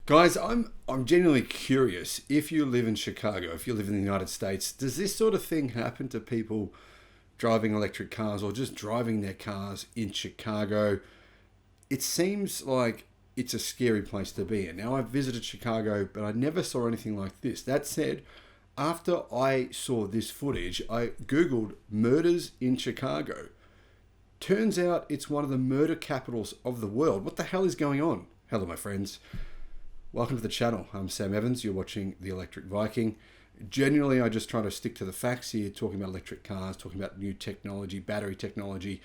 Guys, I'm genuinely curious. If you live in Chicago, if you live in the United States, does this sort of thing happen to people driving electric cars or just driving their cars in Chicago? It seems like it's a scary place to be in. Now, I've visited Chicago, but I never saw anything like this. That said, after I saw this footage, I Googled murders in Chicago. Turns out it's one of the murder capitals of the world. What the hell is going on? Hello, my friends. Welcome to the channel. I'm Sam Evans. You're watching the Electric Viking. Generally, I just try to stick to the facts here, talking about electric cars, talking about new technology, battery technology,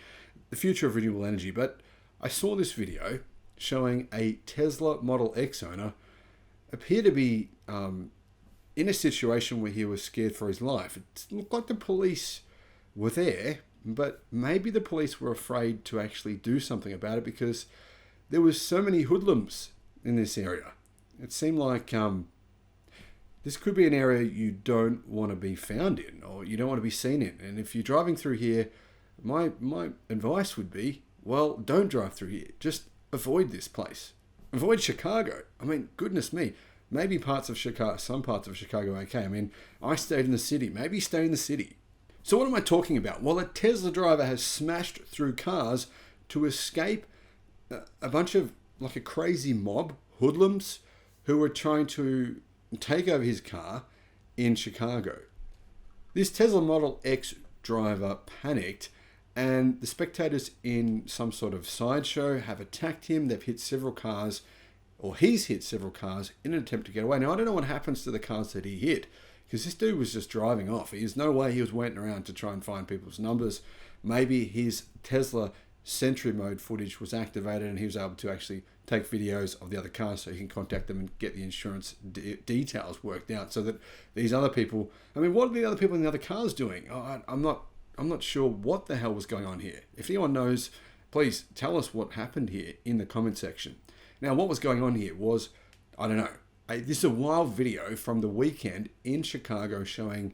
the future of renewable energy. But I saw this video showing a Tesla Model X owner appear to be in a situation where he was scared for his life. It looked like the police were there, but maybe the police were afraid to actually do something about it because there was so many hoodlums in this area. It seemed like this could be an area you don't want to be found in or you don't want to be seen in. And if you're driving through here, my advice would be, well, don't drive through here. Just avoid this place. Avoid Chicago. I mean, goodness me. Maybe parts of Chicago, some parts of Chicago, okay. I mean, I stayed in the city. Maybe stay in the city. So what am I talking about? Well, a Tesla driver has smashed through cars to escape a bunch of, like a crazy mob, hoodlums, who were trying to take over his car in Chicago. This Tesla Model X driver panicked, and the spectators in some sort of sideshow have attacked him. They've hit several cars, or he's hit several cars in an attempt to get away. Now, I don't know what happens to the cars that he hit, because this dude was just driving off. There's no way he was waiting around to try and find people's numbers. Maybe his Tesla Sentry mode footage was activated and he was able to actually take videos of the other cars so he can contact them and get the insurance details worked out so that these other people, I mean, what are the other people in the other cars doing? I'm not sure what the hell was going on here. If anyone knows, please tell us what happened here in the comment section. Now, what was going on here was, I don't know, this is a wild video from the weekend in Chicago showing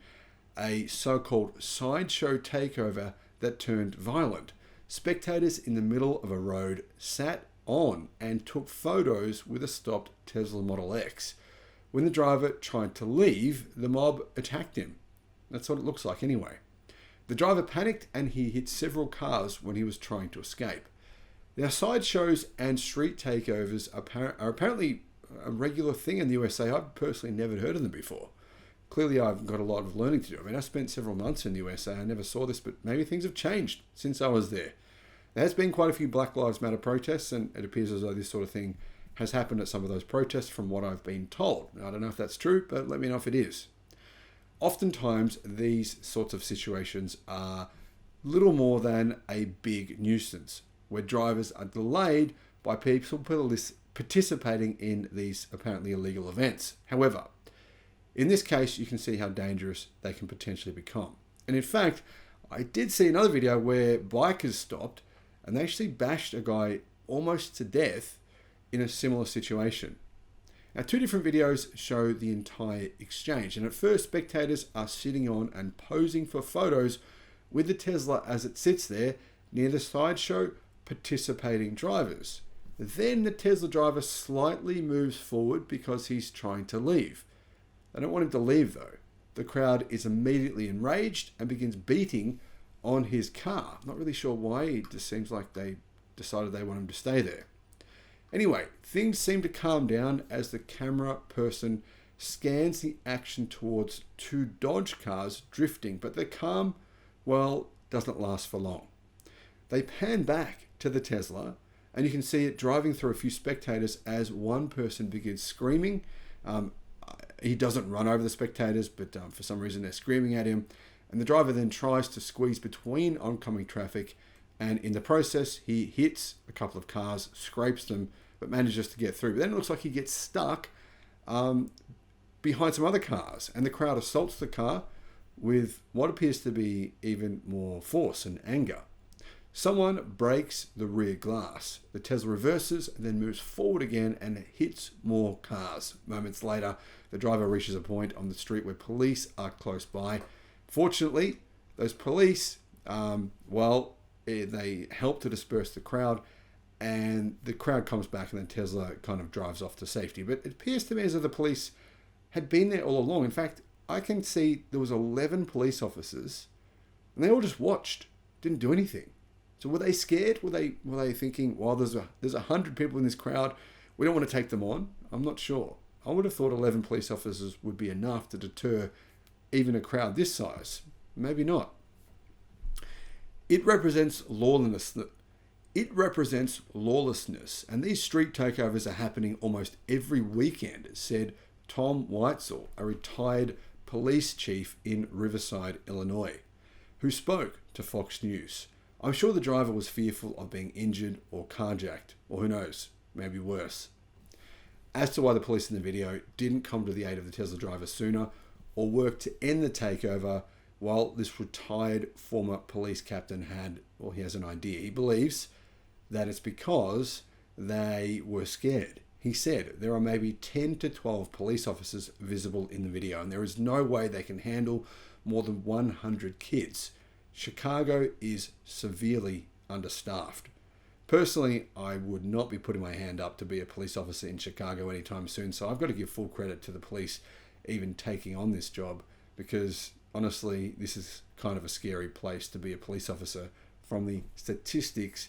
a so-called sideshow takeover that turned violent. Spectators in the middle of a road sat on and took photos with a stopped Tesla Model X. When the driver tried to leave, the mob attacked him. That's what it looks like anyway. The driver panicked and he hit several cars when he was trying to escape. Now, sideshows and street takeovers are apparently a regular thing in the USA. I've personally never heard of them before. Clearly, I've got a lot of learning to do. I mean, I spent several months in the USA. I never saw this, but maybe things have changed since I was there. There has been quite a few Black Lives Matter protests, and it appears as though this sort of thing has happened at some of those protests from what I've been told. Now, I don't know if that's true, but let me know if it is. Oftentimes, these sorts of situations are little more than a big nuisance, where drivers are delayed by people participating in these apparently illegal events. However, in this case, you can see how dangerous they can potentially become. And in fact, I did see another video where bikers stopped and they actually bashed a guy almost to death in a similar situation. Now, two different videos show the entire exchange. And at first, spectators are sitting on and posing for photos with the Tesla as it sits there near the sideshow participating drivers. Then the Tesla driver slightly moves forward because he's trying to leave. They don't want him to leave though. The crowd is immediately enraged and begins beating on his car. Not really sure why. It just seems like they decided they want him to stay there. Anyway, things seem to calm down as the camera person scans the action towards two Dodge cars drifting, but the calm, well, doesn't last for long. They pan back to the Tesla and you can see it driving through a few spectators as one person begins screaming. He doesn't run over the spectators, but for some reason they're screaming at him. And the driver then tries to squeeze between oncoming traffic. And in the process, he hits a couple of cars, scrapes them, but manages to get through. But then it looks like he gets stuck behind some other cars. And the crowd assaults the car with what appears to be even more force and anger. Someone breaks the rear glass. The Tesla reverses and then moves forward again and hits more cars. Moments later, the driver reaches a point on the street where police are close by. Fortunately, those police, they help to disperse the crowd and the crowd comes back, and then Tesla kind of drives off to safety. But it appears to me as though the police had been there all along. In fact, I can see there was 11 police officers, and they all just watched, didn't do anything. So were they scared? Were they thinking, well, there's 100 people in this crowd, we don't want to take them on? I'm not sure. I would have thought 11 police officers would be enough to deter even a crowd this size. Maybe not. It represents lawlessness. And these street takeovers are happening almost every weekend, said Tom Weitzel, a retired police chief in Riverside, Illinois, who spoke to Fox News. I'm sure the driver was fearful of being injured or carjacked, or who knows, maybe worse. As to why the police in the video didn't come to the aid of the Tesla driver sooner or work to end the takeover, while this retired former police captain he has an idea. He believes that it's because they were scared. He said there are maybe 10 to 12 police officers visible in the video, and there is no way they can handle more than 100 kids. Chicago is severely understaffed. Personally, I would not be putting my hand up to be a police officer in Chicago anytime soon, so I've got to give full credit to the police even taking on this job, because honestly, this is kind of a scary place to be a police officer from the statistics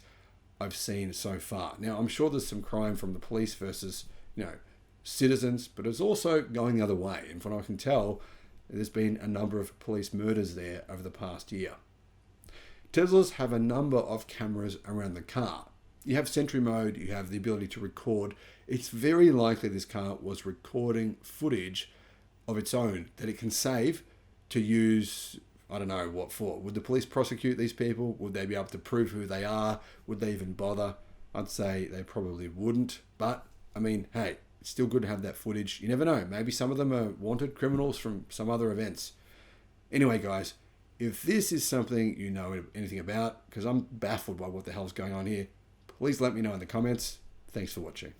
I've seen so far. Now, I'm sure there's some crime from the police versus, citizens, but it's also going the other way. And from what I can tell, there's been a number of police murders there over the past year. Teslas have a number of cameras around the car. You have Sentry Mode, you have the ability to record. It's very likely this car was recording footage of its own that it can save to use, I don't know what for. Would the police prosecute these people? Would they be able to prove who they are? Would they even bother? I'd say they probably wouldn't. But, hey, it's still good to have that footage. You never know. Maybe some of them are wanted criminals from some other events. Anyway, guys, if this is something you know anything about, because I'm baffled by what the hell's going on here, please let me know in the comments. Thanks for watching.